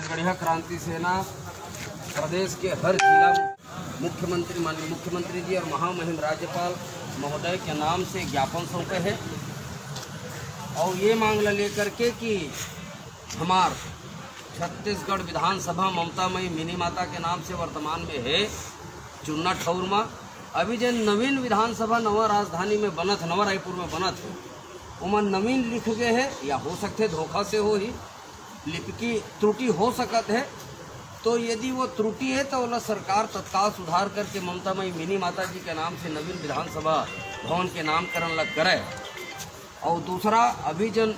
छत्तीसगढ़िया क्रांति सेना प्रदेश के हर जिला मुख्यमंत्री माननीय मुख्यमंत्री जी और महामहिम राज्यपाल महोदय के नाम से ज्ञापन सौंपे है और ये मांग लेकर के कि हमार छत्तीसगढ़ विधानसभा ममतामयी मिनी माता के नाम से वर्तमान में है चुन्ना ठौर में अभी जो नवीन विधानसभा नवा राजधानी में बनत नवा रायपुर में बनत है उमन नवीन लिख गए है या हो सकते धोखा से हो ही लिपि त्रुटि हो सकत है। तो यदि वो त्रुटि है तो वाला सरकार तत्काल सुधार करके ममतामयी मिनी माता जी के नाम से नवीन विधानसभा भवन के नामकरण लग करे। और दूसरा अभी जन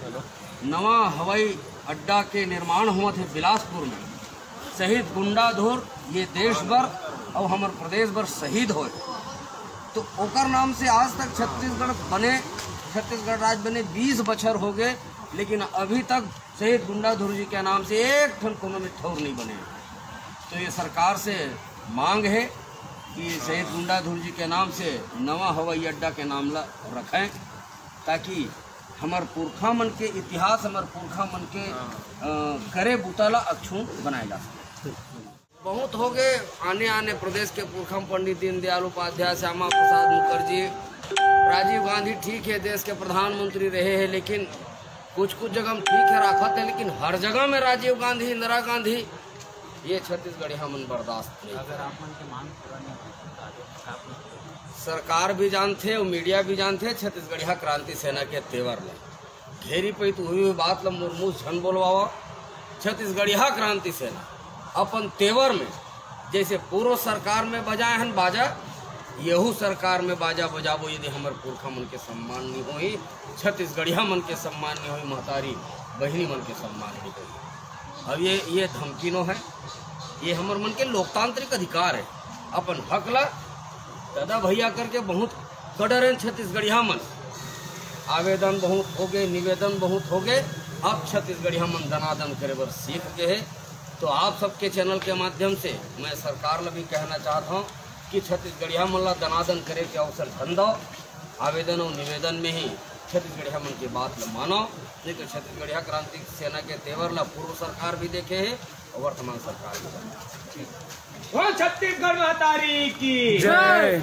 नवा हवाई अड्डा के निर्माण हुआ थे बिलासपुर में शहीद गुंडाधुर ये देश भर और हमारे प्रदेश भर शहीद हो तो ओकर नाम से आज तक छत्तीसगढ़ राज्य बने 20 बछर हो गए लेकिन अभी तक शहीद गुंडाधुर जी के नाम से एक ठन कोनो में ठौर नहीं बने। तो ये सरकार से मांग है कि शहीद गुंडाधुर जी के नाम से नवा हवाई अड्डा के नाम रखें ताकि हमार पुरखा मन के इतिहास हमार पुरखा मन के करे बुताला अक्षुण बनाए जा सके। बहुत हो गए आने प्रदेश के पुरखा पंडित दीनदयाल उपाध्याय श्यामा प्रसाद मुखर्जी राजीव गांधी ठीक है देश के प्रधानमंत्री रहे हैं लेकिन कुछ जगह में ठीक है राखत है लेकिन हर जगह में राजीव गांधी इंदिरा गांधी ये छत्तीसगढ़ मन बर्दाश्त नहीं। अगर आप मन के मांग सरकार भी जानते और मीडिया भी जानते छत्तीसगढ़िया क्रांति सेना के तेवर में घेरी पे तो हुई बात ल मुर्मू झन बोलवावा छत्तीसगढ़िया क्रांति सेना अपन तेवर में जैसे पूर्व सरकार में बजाए हन बाजा यहू सरकार में बाजा बजाबो यदि हमारे पुरखा मन के सम्मान नहीं होई छत्तीसगढ़िया मन के सम्मान नहीं होई महतारी बहनी मन के सम्मान नहीं होई। अब ये धमकी नो है ये हमारे मन के लोकतांत्रिक अधिकार है अपन हक ला दादा भैया करके बहुत कड़र छत्तीसगढ़िया मन आवेदन बहुत हो गए निवेदन बहुत हो गए अब छत्तीसगढ़िया मन दनादन करे बर सीख गए है। तो आप सबके चैनल के माध्यम से मैं सरकार ला भी कहना चाहता हूँ कि छत्तीसगढ़िया मन ला दनादन करे के अवसर धन दो आवेदन और निवेदन में ही छत्तीसगढ़िया मन की बात ला मानो नहीं तो छत्तीसगढ़िया क्रांति सेना के तेवर ला पूर्व सरकार भी देखे है और वर्तमान सरकार भी। छत्तीसगढ़ महतारी की जय।